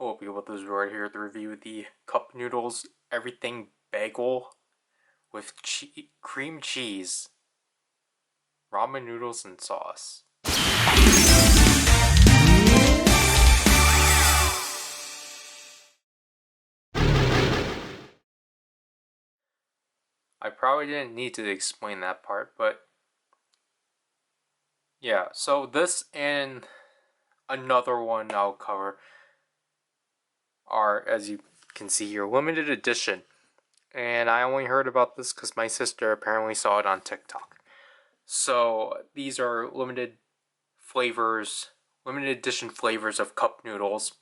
Hello people, this is Ryder here to review the Cup Noodles Everything Bagel with cream cheese, ramen noodles, and sauce. I probably didn't need to explain that part, but yeah, so this and another one I'll cover are, as you can see here, limited edition. And I only heard about this because my sister apparently saw it on TikTok. So these are limited edition flavors of cup noodles,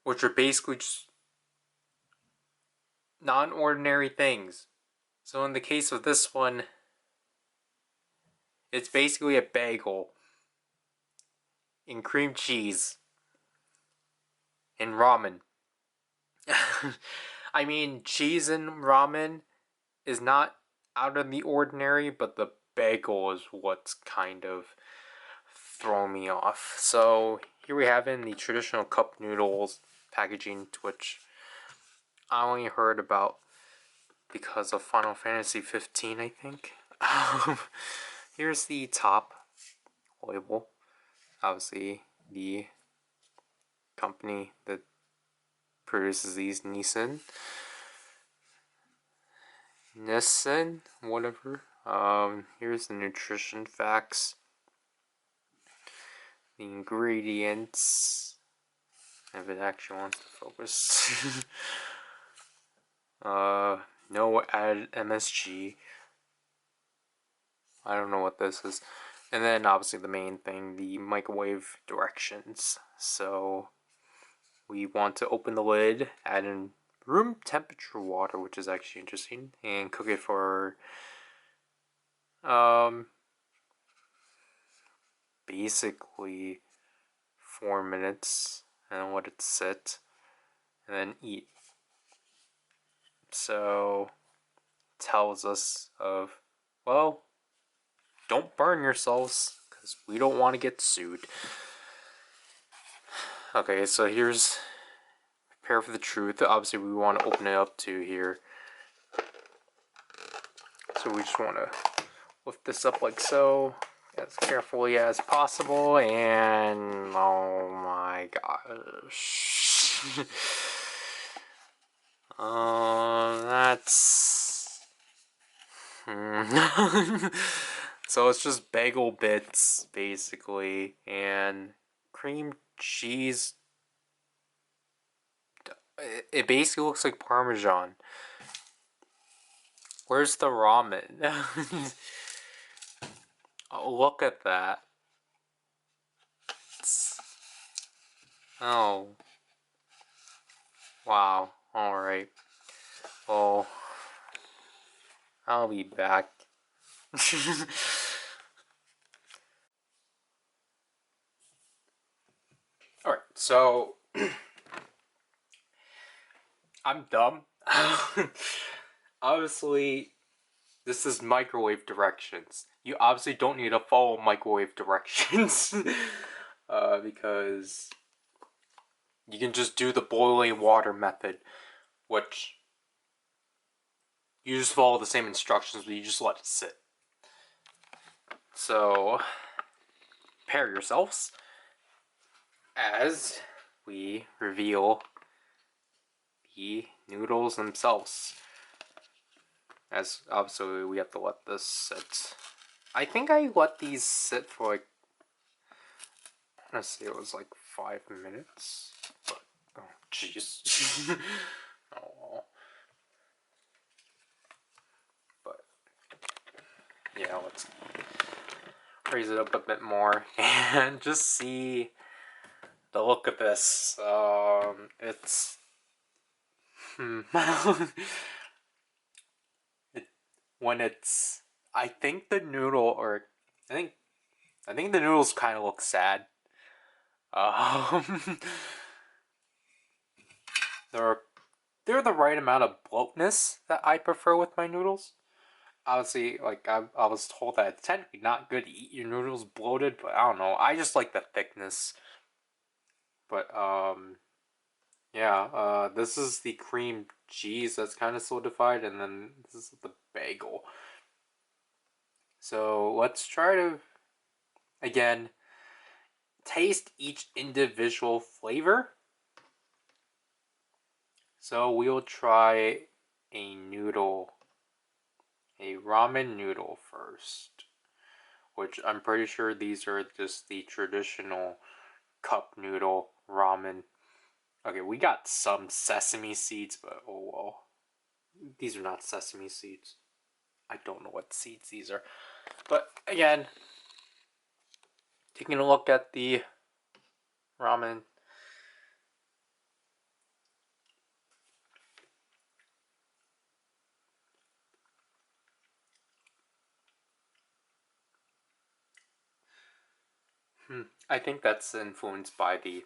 which are basically just non-ordinary things. So in the case of this one, it's basically a bagel in cream cheese and ramen. I mean, cheese and ramen is not out of the ordinary, but the bagel is what's kind of thrown me off. So here we have in the traditional cup noodles packaging, which I only heard about because of Final Fantasy 15, I think. Here's the top label. Obviously, the company that produces these, Nissin, whatever. Here's the nutrition facts, the ingredients, if it actually wants to focus. No added MSG. I don't know what this is. And then obviously the main thing, the microwave directions. So we want to open the lid, add in room temperature water, which is actually interesting, and cook it for basically 4 minutes, and let it sit, and then eat. So tells us of, well, don't burn yourselves because we don't want to get sued. Okay, so here's prepare for the truth. Obviously we want to open it up to here. So we just want to lift this up like so, as carefully as possible, and oh my gosh. That's... So it's just bagel bits, basically, and cream cheese. It basically looks like Parmesan. Where's the ramen? Oh, look at that. Oh. Wow. Alright. Well, I'll be back. Alright, so I'm dumb. Obviously, this is microwave directions. You obviously don't need to follow microwave directions. Because you can just do the boiling water method, which you just follow the same instructions, but you just let it sit. So, prepare yourselves as we reveal the noodles themselves. As obviously we have to let this sit. I think I let these sit for like, let's see, it was like 5 minutes. But, oh jeez. Oh. But yeah, let's raise it up a bit more and just see the look of this. It's when it's, I think the noodle, or I think the noodles kind of look sad. They're the right amount of bloatness that I prefer with my noodles. Obviously, like I was told that it's technically not good to eat your noodles bloated, but I don't know. I just like the thickness. But yeah, this is the cream cheese that's kind of solidified, and then this is the bagel. So let's try to, again, taste each individual flavor. So we'll try a noodle, a ramen noodle first, which I'm pretty sure these are just the traditional cup noodle ramen. Okay, we got some sesame seeds, but oh well. These are not sesame seeds. I don't know what seeds these are. But again, taking a look at the ramen. I think that's influenced by the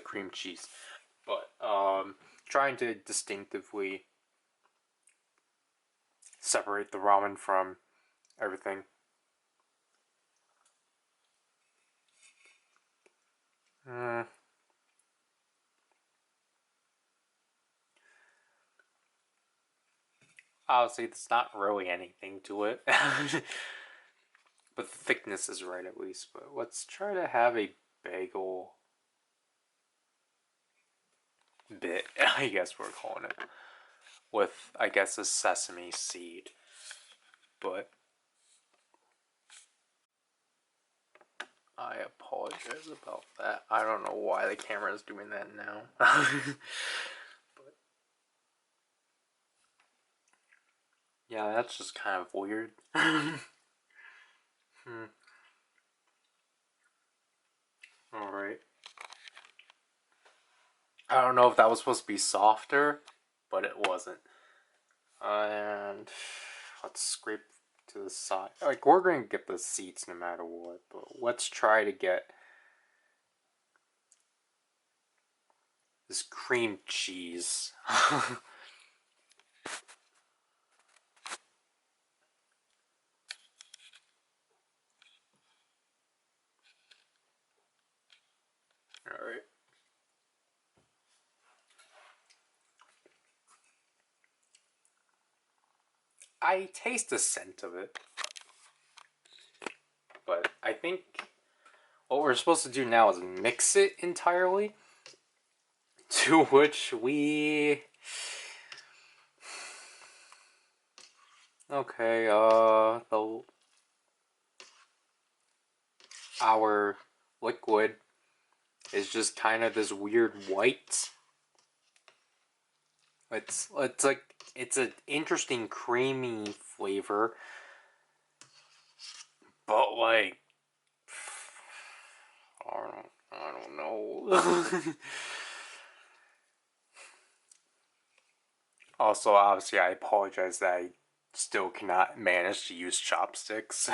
cream cheese, but trying to distinctively separate the ramen from everything. Obviously, there's not really anything to it, but the thickness is right at least. But let's try to have a bagel bit, I guess we're calling it, with, I guess, a sesame seed. But I apologize about that. I don't know why the camera is doing that now. But yeah, that's just kind of weird. Alright. I don't know if that was supposed to be softer, but it wasn't. And let's scrape to the side. Like, we're going to get the seeds no matter what, but let's try to get this cream cheese. Alright. I taste the scent of it. But I think what we're supposed to do now is mix it entirely. To which we... Okay, our liquid is just kind of this weird white. It's like, it's an interesting creamy flavor, but like, I don't know. Also, obviously, I apologize that I still cannot manage to use chopsticks.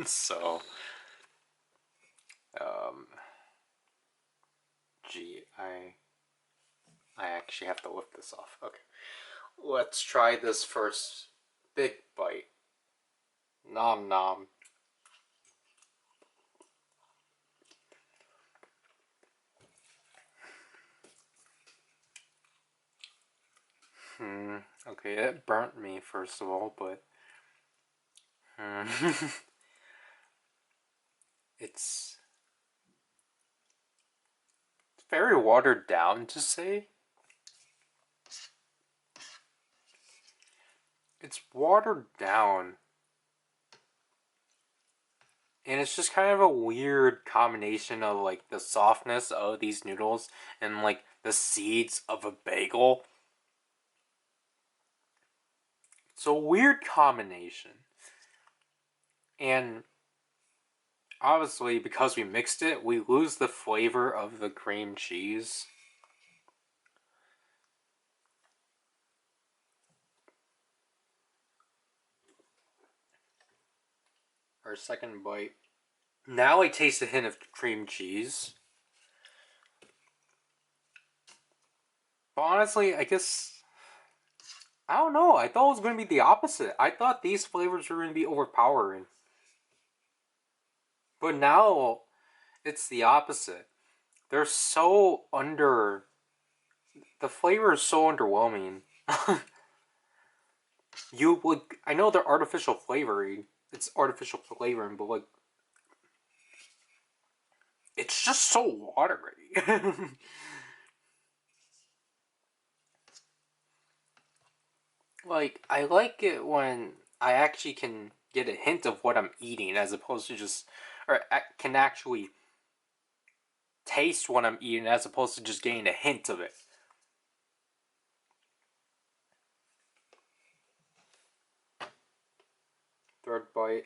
So, gee, I actually have to lift this off. Okay, let's try this first big bite. Nom nom. Okay, it burnt me first of all, but it's very watered down to say. It's watered down. And it's just kind of a weird combination of like the softness of these noodles and like the seeds of a bagel. It's a weird combination. And obviously, because we mixed it, we lose the flavor of the cream cheese. Our second bite. Now I taste a hint of cream cheese. But honestly, I guess, I don't know. I thought it was going to be the opposite. I thought these flavors were going to be overpowering. But now it's the opposite. they're so under. The flavor is so underwhelming. You like, I know they're artificial flavoring. It's artificial flavoring, but like, it's just so watery. Like, I like it when I actually can get a hint of what I'm eating as opposed to just, or can actually taste what I'm eating as opposed to just getting a hint of it. Third bite.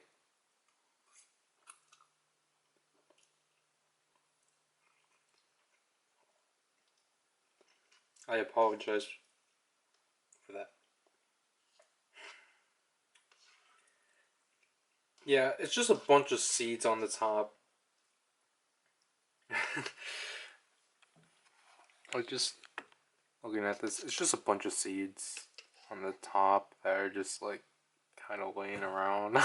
I apologize for that. Yeah, it's just a bunch of seeds on the top. Like, just looking at this, it's just a bunch of seeds on the top that are just like kind of laying around.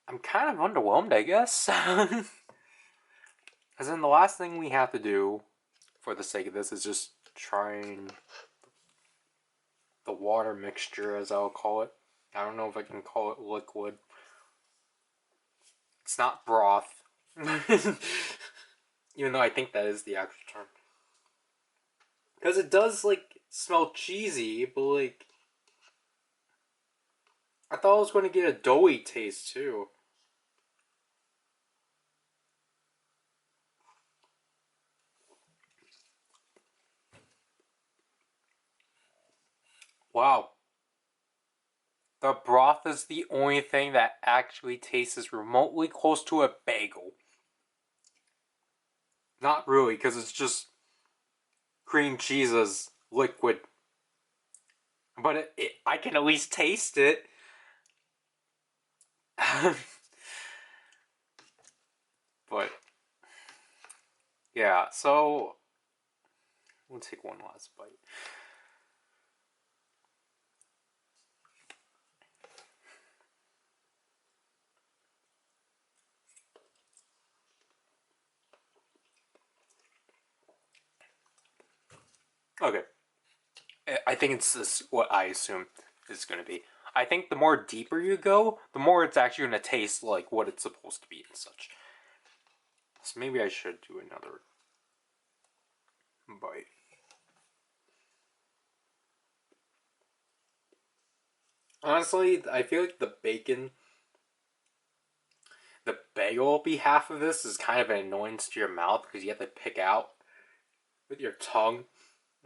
I'm kind of underwhelmed, I guess. As in, the last thing we have to do for the sake of this is just trying the water mixture, as I'll call it. I don't know if I can call it liquid. It's not broth. Even though I think that is the actual term. Because it does, like, smell cheesy, but, like, I thought I was going to get a doughy taste, too. Wow. The broth is the only thing that actually tastes remotely close to a bagel. Not really, because it's just cream cheese as liquid. But I can at least taste it. But, yeah, so we'll take one last bite. Okay. I think it's this, what I assume it's going to be. I think the more deeper you go, the more it's actually going to taste like what it's supposed to be and such. So maybe I should do another bite. Honestly, I feel like the bagel behalf of this is kind of an annoyance to your mouth because you have to pick out with your tongue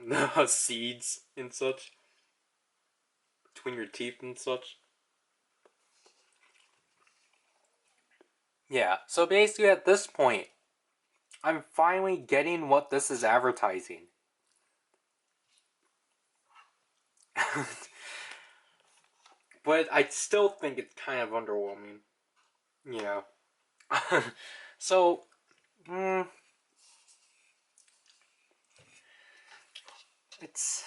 the seeds and such between your teeth and such. Yeah, so basically at this point, I'm finally getting what this is advertising. But I still think it's kind of underwhelming. Yeah. So, it's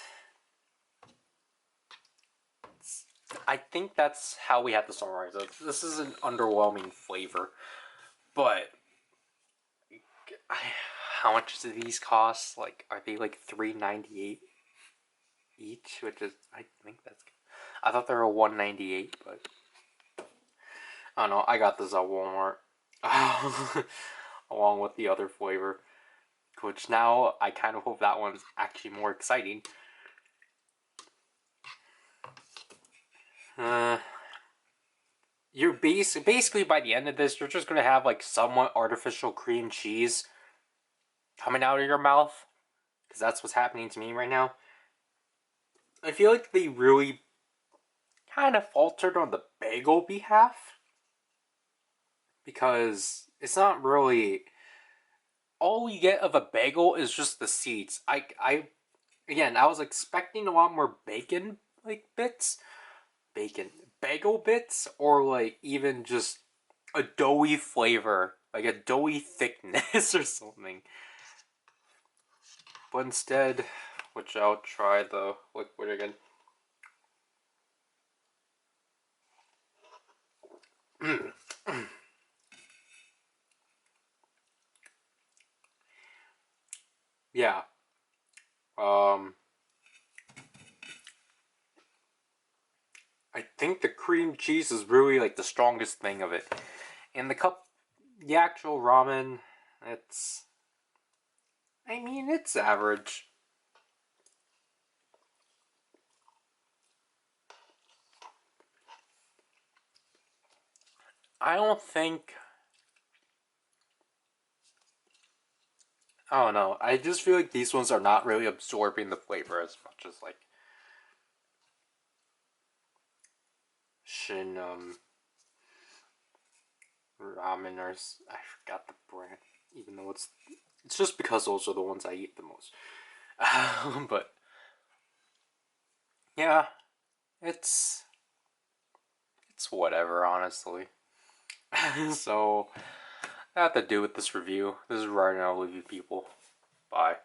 I think that's how we have to summarize it. This is an underwhelming flavor, but how much do these cost? Like, are they like $3.98 each? Which is, I think that's. I thought they were $1.98, but I don't know. I got this at Walmart, along with the other flavor, which now I kind of hope that one's actually more exciting. You're basically by the end of this, you're just gonna have like somewhat artificial cream cheese coming out of your mouth, because that's what's happening to me right now. I feel like they really kind of faltered on the bagel behalf, because it's not really all you get of a bagel is just the seeds. Again, I was expecting a lot more bacon like bits, bacon bagel bits, or like even just a doughy flavor, like a doughy thickness or something. But instead, which I'll try the liquid again. Yeah. I think the cream cheese is really like the strongest thing of it. And the actual ramen, it's, I mean, it's average. I don't think, I don't know. I just feel like these ones are not really absorbing the flavor as much as like Shin ramen or I forgot the brand. Even though it's just because those are the ones I eat the most. But yeah, it's it's whatever, honestly. So I have to do with this review. This is Ryder, and I'll leave you people. Bye.